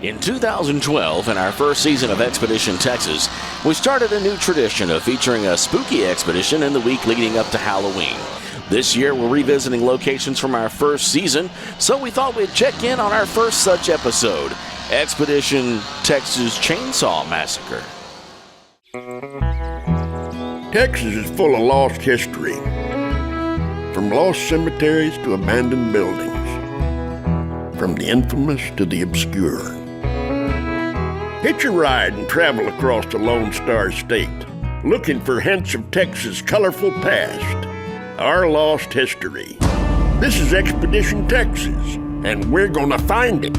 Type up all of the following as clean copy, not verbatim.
In 2012, in our first season of Expedition Texas, we started a new tradition of featuring a spooky expedition in the week leading up to Halloween. This year, we're revisiting locations from our first season, so we thought we'd check in on our first such episode, Expedition Texas Chainsaw Massacre. Texas is full of lost history, from lost cemeteries to abandoned buildings, from the infamous to the obscure. Hitch a ride and travel across the Lone Star State, looking for hints of Texas' colorful past, our lost history. This is Expedition Texas, and we're gonna find it.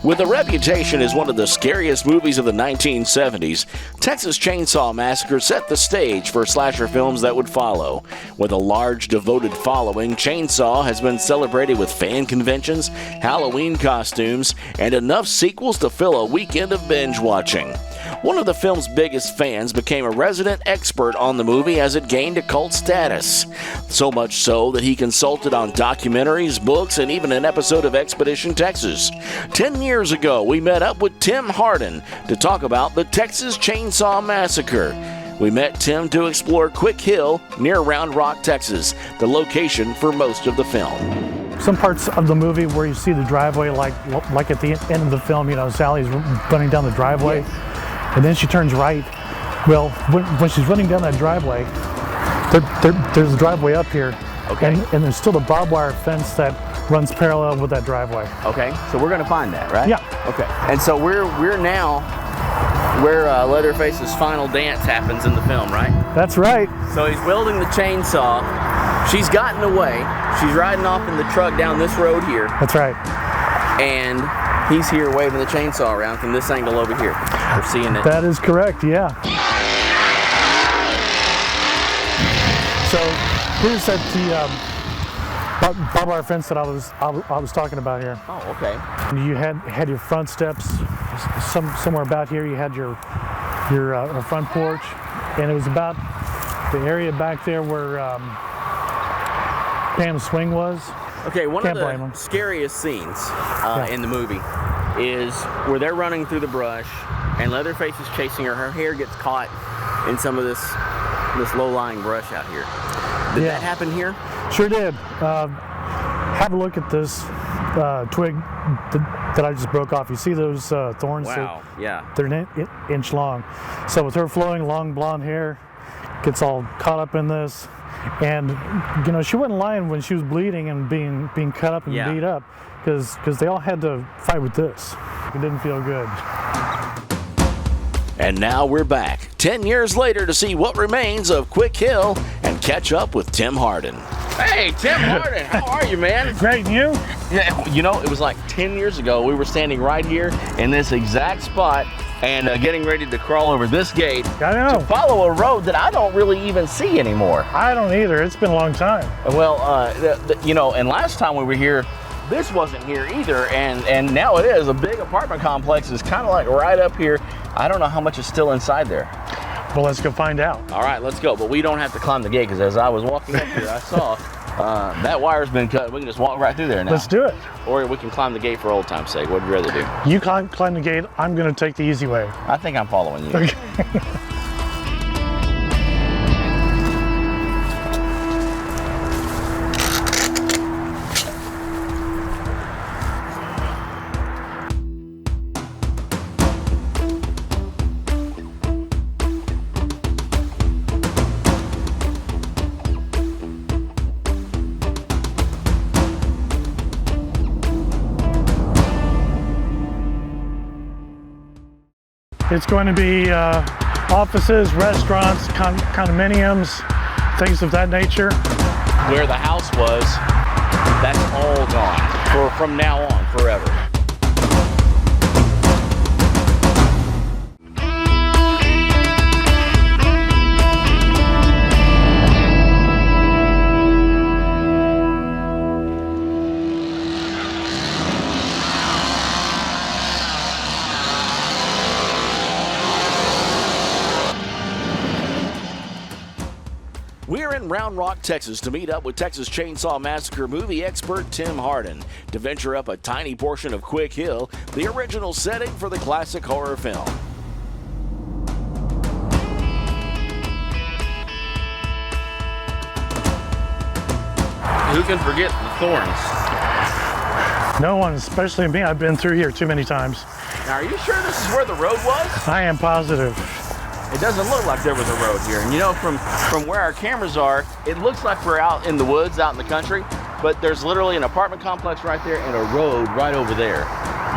With a reputation as one of the scariest movies of the 1970s, Texas Chainsaw Massacre set the stage for slasher films that would follow. With a large, devoted following, Chainsaw has been celebrated with fan conventions, Halloween costumes, and enough sequels to fill a weekend of binge watching. One of the film's biggest fans became a resident expert on the movie as it gained a cult status. So much so that he consulted on documentaries, books, and even an episode of Expedition Texas. 10 years ago, we met up with Tim Hardin to talk about the Texas Chainsaw Massacre. We met Tim to explore Quick Hill near Round Rock, Texas, the location for most of the film. Some parts of the movie where you see the driveway, like at the end of the film, Sally's running down the driveway, and then she turns right. Well, when she's running down that driveway, there's a driveway up here, okay, and there's still the barbed wire fence that runs parallel with that driveway. Okay, so we're gonna find that, right? Yeah. Okay, and so we're now where Leatherface's final dance happens in the film, right? That's right. So he's wielding the chainsaw. She's gotten away. She's riding off in the truck down this road here. That's right. And he's here waving the chainsaw around from this angle over here. We're seeing it. That is correct, yeah. So here's the barbed wire fence that I was talking about here. Oh, okay. You had your front steps somewhere about here. You had your front porch, and it was about the area back there where Pam's swing was. Okay, one of the scariest scenes in the movie is where they're running through the brush and Leatherface is chasing her. Her hair gets caught in some of this low-lying brush out here. Did that happen here? Sure did. Have a look at this twig that I just broke off. You see those thorns? Wow, yeah. They're an inch long. So with her flowing long blonde hair, gets all caught up in this. And she wasn't lying when she was bleeding and being cut up and beat up, because they all had to fight with this. It didn't feel good. And now we're back, 10 years later, to see what remains of Quick Hill and catch up with Tim Hardin. Hey, Tim Hardin, how are you, man? Great, and you? Yeah, it was like 10 years ago. We were standing right here in this exact spot and getting ready to crawl over this gate to follow a road that I don't really even see anymore. I don't either. It's been a long time. Well, and last time we were here, this wasn't here either, and now it is. A big apartment complex is kind of like right up here. I don't know how much is still inside there. Well, let's go find out. All right, let's go. But we don't have to climb the gate, because as I was walking up here, I saw that wire's been cut. We can just walk right through there now. Let's do it. Or we can climb the gate for old time's sake. What would you rather do? You climb the gate. I'm going to take the easy way. I think I'm following you. Okay. It's going to be offices, restaurants, condominiums, things of that nature. Where the house was, that's all gone from now on, forever. We're in Round Rock, Texas to meet up with Texas Chainsaw Massacre movie expert Tim Hardin to venture up a tiny portion of Quick Hill, the original setting for the classic horror film. Who can forget the thorns? No one, especially me. I've been through here too many times. Now, are you sure this is where the road was? I am positive. It doesn't look like there was a road here. And you know, from where our cameras are, it looks like we're out in the woods, out in the country, but there's literally an apartment complex right there and a road right over there.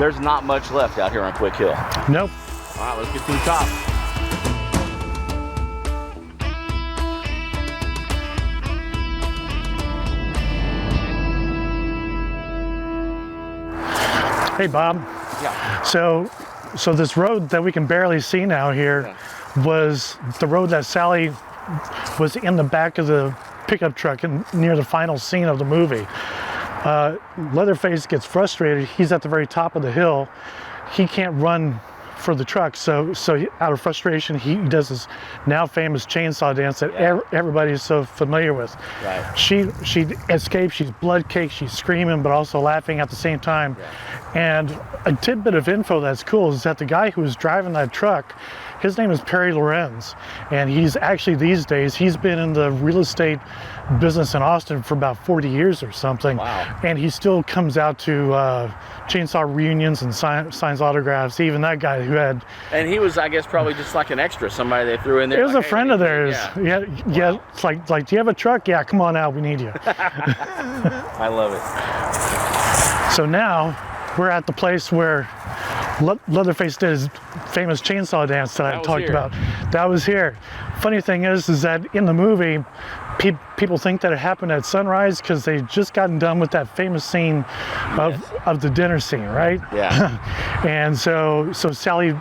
There's not much left out here on Quick Hill. Nope. All right, let's get to the top. Hey, Bob. Yeah. So this road that we can barely see now here was the road that Sally was in the back of the pickup truck near the final scene of the movie. Leatherface gets frustrated. He's at the very top of the hill. He can't run for the truck, so out of frustration, he does this now famous chainsaw dance that everybody is so familiar with. Right. She escapes. She's blood caked. She's screaming, but also laughing at the same time. Yeah. And a tidbit of info that's cool is that the guy who was driving that truck, his name is Perry Lorenz, and he's actually these days, he's been in the real estate business in Austin for about 40 years or something. Wow. And he still comes out to chainsaw reunions and signs autographs. Even that guy who had... And he was, I guess, probably just like an extra, somebody they threw in there. It was like, a friend of theirs. Yeah. Yeah. It's like, do you have a truck? Yeah, come on out, we need you. I love it. So now we're at the place where Leatherface did his famous chainsaw dance that I talked about. That was here. Funny thing is that in the movie, people think that it happened at sunrise because they just gotten done with that famous scene of the dinner scene, right? Yeah. And so Sally,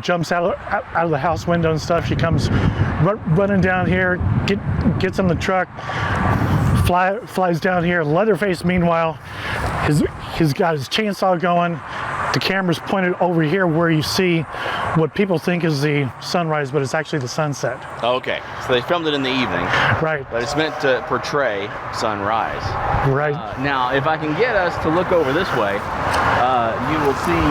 jumps out of the house window and stuff. She comes running down here, gets in the truck, flies down here. Leatherface, meanwhile, he's got his chainsaw going. The camera's pointed over here where you see what people think is the sunrise, but it's actually the sunset. Okay, so they filmed it in the evening. Right. But it's meant to portray sunrise. Right. Now, if I can get us to look over this way, you will see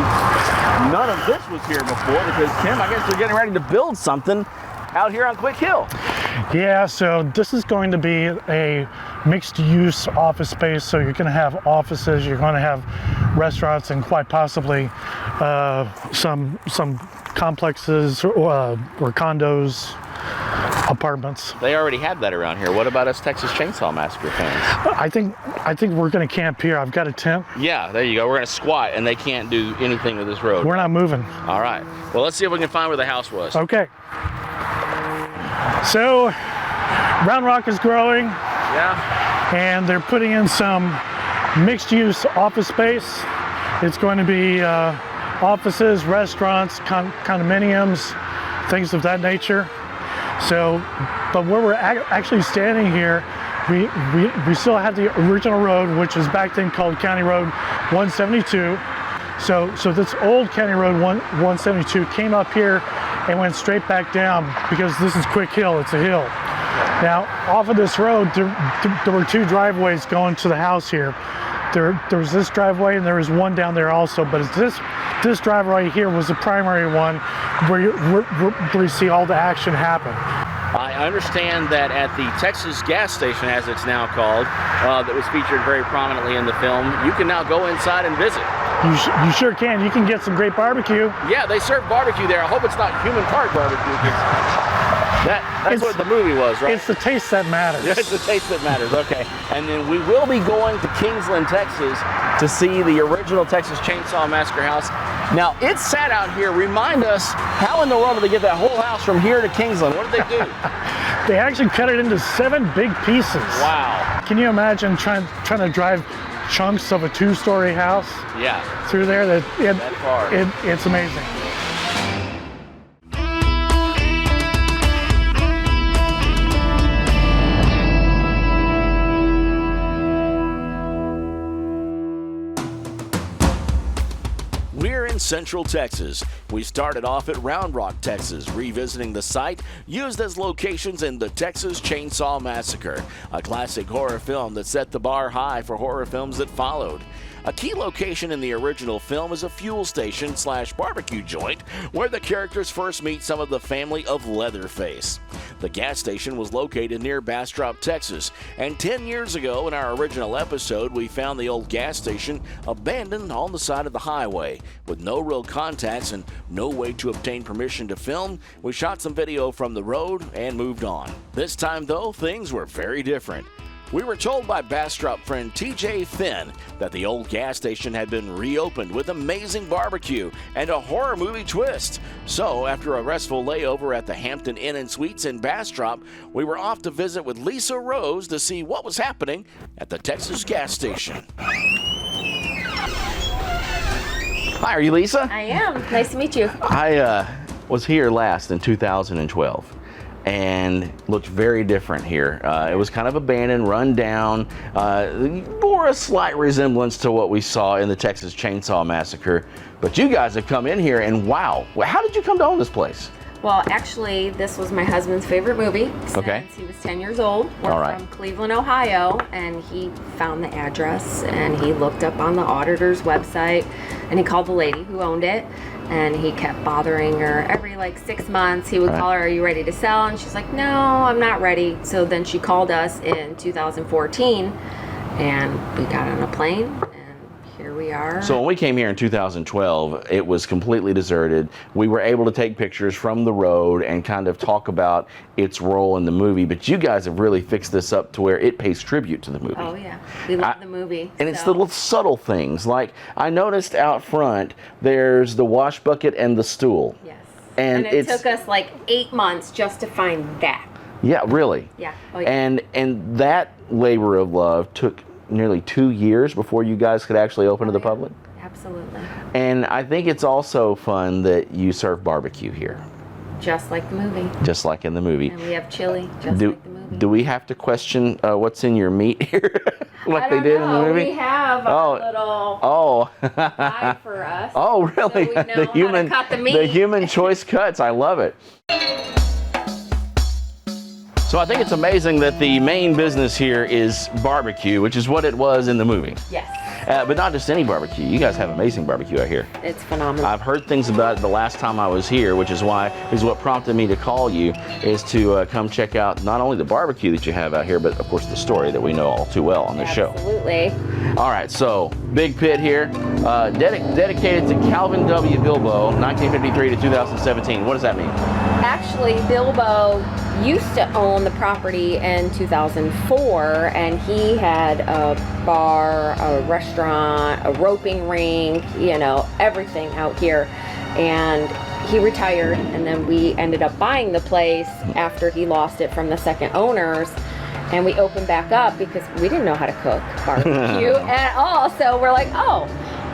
none of this was here before because, Tim, I guess they're getting ready to build something out here on Quick Hill. Yeah, so this is going to be a mixed-use office space. So you're going to have offices, you're going to have restaurants, and quite possibly some complexes or condos, apartments. They already had that around here. What about us Texas Chainsaw Massacre fans? I think we're going to camp here. I've got a tent. Yeah, there you go. We're going to squat, and they can't do anything with this road. We're not moving. All right. Well, let's see if we can find where the house was. Okay. So, Round Rock is growing. Yeah. And they're putting in some mixed-use office space. It's going to be offices, restaurants, condominiums, things of that nature. So, but where we're actually standing here, we still have the original road, which is back then called County Road 172. So this old County Road 172 came up here and went straight back down because this is Quick Hill, it's a hill. Now, off of this road, there were two driveways going to the house here. There was this driveway and there was one down there also, but this driveway right here was the primary one where you see all the action happen. I understand that at the Texas gas station, as it's now called, that was featured very prominently in the film, you can now go inside and visit. You sure can. You can get some great barbecue. Yeah, they serve barbecue there. I hope it's not human part barbecue. That's what the movie was, right? It's the taste that matters. Yeah, it's the taste that matters. Okay. And then we will be going to Kingsland, Texas to see the original Texas Chainsaw Massacre house. Now, it's sat out here. Remind us, how in the world did they get that whole house from here to Kingsland? What did they do? They actually cut it into 7 big pieces. Wow. Can you imagine trying to drive chunks of a 2-story house through there? That far. It's amazing. Central Texas. We started off at Round Rock, Texas, revisiting the site used as locations in the Texas Chainsaw Massacre, a classic horror film that set the bar high for horror films that followed. A key location in the original film is a fuel station / barbecue joint where the characters first meet some of the family of Leatherface. The gas station was located near Bastrop, Texas, and 10 years ago in our original episode we found the old gas station abandoned on the side of the highway. With no real contacts and no way to obtain permission to film, we shot some video from the road and moved on. This time though, things were very different. We were told by Bastrop friend TJ Finn that the old gas station had been reopened with amazing barbecue and a horror movie twist. So, after a restful layover at the Hampton Inn and Suites in Bastrop, we were off to visit with Lisa Rose to see what was happening at the Texas gas station. Hi, are you Lisa? I am. Nice to meet you. I was here last in 2012. And looked very different here. It was kind of abandoned, run down, bore a slight resemblance to what we saw in the Texas Chainsaw Massacre. But you guys have come in here and wow, how did you come to own this place? Well, actually, this was my husband's favorite movie since he was 10 years old. We're from Cleveland, Ohio, and he found the address and he looked up on the auditor's website and he called the lady who owned it. And he kept bothering her every like 6 months. He would call her, "Are you ready to sell?" And she's like, "No, I'm not ready." So then she called us in 2014 and we got on a plane and here we are. So when we came here in 2012, it was completely deserted. We were able to take pictures from the road and kind of talk about its role in the movie. But you guys have really fixed this up to where it pays tribute to the movie. Oh yeah, we love the movie. And it's the little subtle things. Like I noticed out front, there's the wash bucket and the stool. Yes. And it took us like 8 months just to find that. Yeah, really. Yeah. Oh, yeah. And that labor of love took nearly 2 years before you guys could actually open to the public. Absolutely. And I think it's also fun that you serve barbecue here. Just like the movie. Just like in the movie. And we have chili, just like the movie. Do we have to question what's in your meat here? Like they did in the movie? We have a little guide for us. Oh, really? So we know how to cut the meat. The human choice cuts. I love it. So I think it's amazing that the main business here is barbecue, which is what it was in the movie. Yes. But not just any barbecue. You guys have amazing barbecue out here. It's phenomenal. I've heard things about it the last time I was here, which is what prompted me to call you, is to come check out not only the barbecue that you have out here, but of course the story that we know all too well on this show. Absolutely. All right, so big pit here, dedicated to Calvin W. Bilbo, 1953 to 2017. What does that mean? Actually, Bilbo used to own the property in 2004, and he had a bar, a restaurant, a roping rink, everything out here. And he retired, and then we ended up buying the place after he lost it from the second owners. And we opened back up because we didn't know how to cook barbecue at all. So we're like,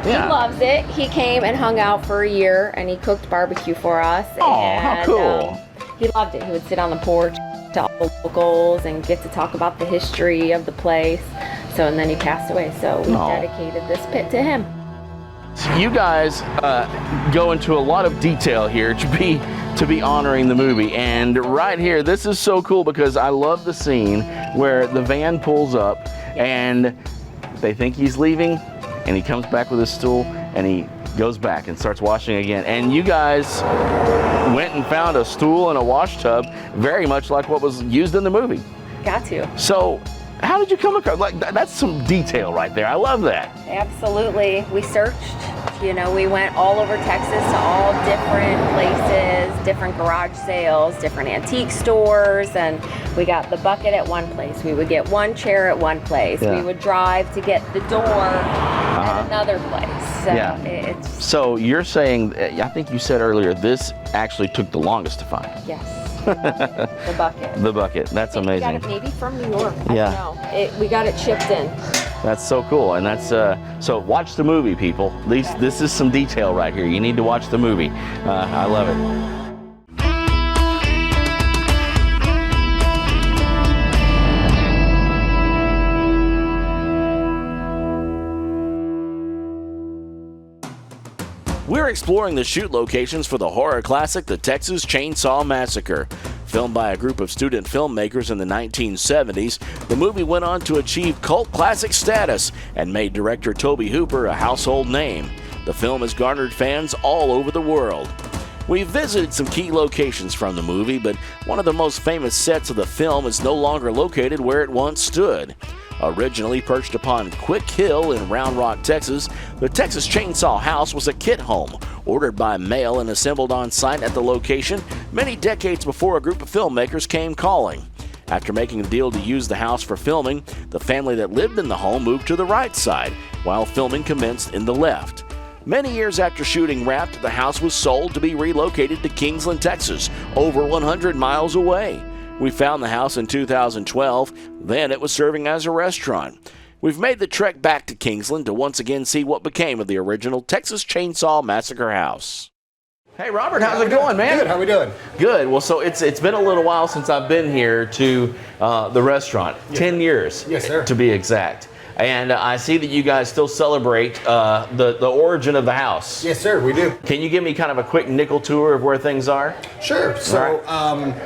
he loves it. He came and hung out for a year, and he cooked barbecue for us. Oh, how cool. He loved it. He would sit on the porch to all the locals and get to talk about the history of the place. So, and then he passed away. So we dedicated this pit to him. You guys go into a lot of detail here to be honoring the movie. And right here, this is so cool because I love the scene where the van pulls up and they think he's leaving and he comes back with his stool and he goes back and starts washing again. And you guys went and found a stool and a wash tub, very much like what was used in the movie. Got to. So how did you come across, that's some detail right there. I love that. Absolutely. We searched, we went all over Texas to all different places, different garage sales, different antique stores, and we got the bucket at one place. We would get one chair at one place. Yeah. We would drive to get the door at another place. So So you're saying, I think you said earlier, this actually took the longest to find. Yes. The bucket. The bucket. That's amazing. We got it maybe from New York. I don't know. We got it shipped in. That's so cool. And that's so watch the movie, people. This is some detail right here. You need to watch the movie. I love it. We're We're exploring the shoot locations for the horror classic The Texas Chainsaw Massacre. Filmed by a group of student filmmakers in the 1970s, the movie went on to achieve cult classic status and made director Tobe Hooper a household name. The film has garnered fans all over the world. We've visited some key locations from the movie, but one of the most famous sets of the film is no longer located where it once stood. Originally perched upon Quick Hill in Round Rock, Texas, the Texas Chainsaw House was a kit home, ordered by mail and assembled on site at the location many decades before a group of filmmakers came calling. After making a deal to use the house for filming, the family that lived in the home moved to the right side, while filming commenced in the left. Many years after shooting wrapped, the house was sold to be relocated to Kingsland, Texas, over 100 miles away. We found the house in 2012, then it was serving as a restaurant. We've made the trek back to Kingsland to once again see what became of the original Texas Chainsaw Massacre house. Hey Robert, how's it going, man? Good, how we doing? Good. Well, so it's been a little while since I've been here to the restaurant. Yes, 10 years, yes, sir. To be exact. And I see that you guys still celebrate the origin of the house. Yes, sir, we do. Can you give me kind of a quick nickel tour of where things are? Sure. So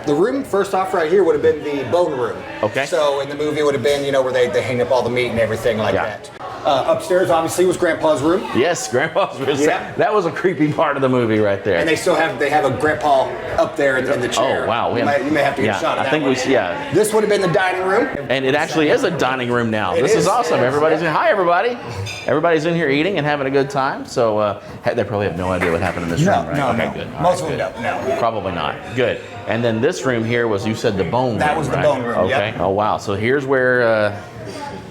the room, first off, right here would have been the bone room. Okay. So in the movie it would have been, where they hang up all the meat and everything like that. Upstairs, obviously, was Grandpa's room. Yes, Grandpa's room. Yeah. That was a creepy part of the movie right there. And they still have a Grandpa up there in the chair. Oh, wow. You may have to get a shot of that. I think one. This would have been the dining room. And it actually is a dining room now. It This is is. awesome. It is. Everybody's in. Hi, everybody. Everybody's in here eating and having a good time. So they probably have no idea what happened in this room, right? No, okay, no. good. All Most right, of them good. don't. No. Probably not. Good. And then this room here was, you said, the bone room. That was the right? bone room, Okay. yep. Oh, wow. So here's where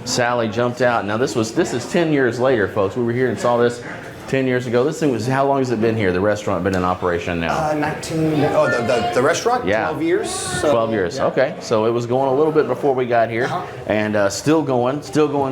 Sally jumped out. Now this is 10 years later, folks. We were here and saw this 10 years ago. This thing was, how long has it been here? The restaurant been in operation now? The restaurant? Yeah. 12 years. So, 12 years. yeah. Okay. So it was going a little bit before we got here, and still going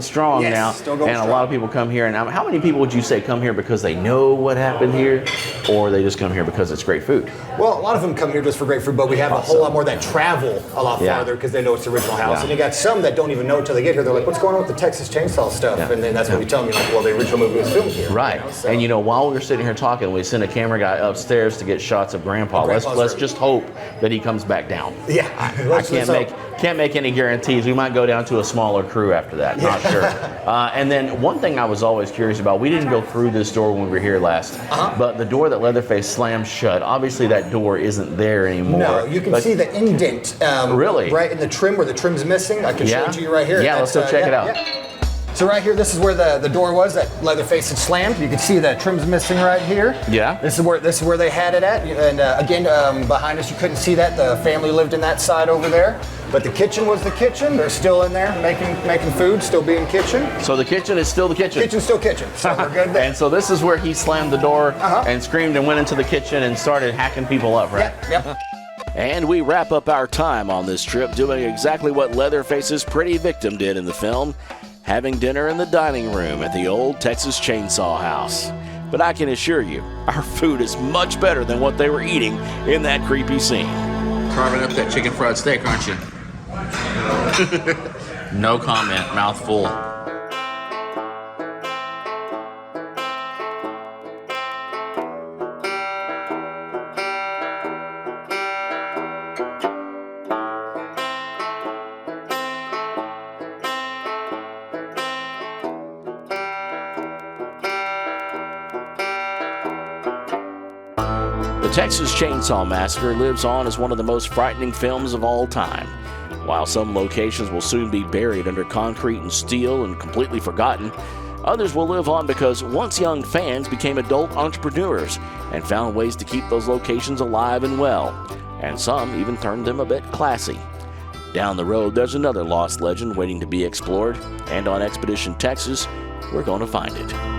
strong Yes, now. still going and strong. a lot of people come here. And how many people would you say come here because they know what happened here, or they just come here because it's great food? Well, a lot of them come here just for great food, but we have a whole lot more that travel a lot Yeah. farther because they know it's the original house. Yeah. And you got some that don't even know until they get here. They're like, what's going on with the Texas Chainsaw stuff? Yeah. And then that's when we tell them, well, the original movie was filmed here. Right. So- And while we were sitting here talking, we sent a camera guy upstairs to get shots of Grandpa. Grandpa's Let's room. just hope that he comes back down. Yeah. I can't make any guarantees. We might go down to a smaller crew after that. Not sure. And then one thing I was always curious about, we didn't go through this door when we were here last, but the door that Leatherface slammed shut, obviously that door isn't there anymore. No, you can see the indent. Really? Right in the trim where the trim's missing. I can show it to you right here. Yeah, let's go check it out. Yeah. So right here, this is where the door was that Leatherface had slammed. You can see the trim's missing right here. Yeah. This is where they had it at. And again, behind us, you couldn't see that. The family lived in that side over there. But the kitchen was the kitchen. They're still in there making food, still being kitchen. So the kitchen is still the kitchen. Kitchen's still kitchen. So we're good there. And so this is where he slammed the door and screamed and went into the kitchen and started hacking people up, right? Yep. And we wrap up our time on this trip doing exactly what Leatherface's pretty victim did in the film, having dinner in the dining room at the old Texas Chainsaw House. But I can assure you, our food is much better than what they were eating in that creepy scene. Carving up that chicken fried steak, aren't you? No comment, mouth full. The Texas Chainsaw Massacre lives on as one of the most frightening films of all time. While some locations will soon be buried under concrete and steel and completely forgotten, others will live on because once young fans became adult entrepreneurs and found ways to keep those locations alive and well, and some even turned them a bit classy. Down the road, there's another lost legend waiting to be explored, and on Expedition Texas, we're going to find it.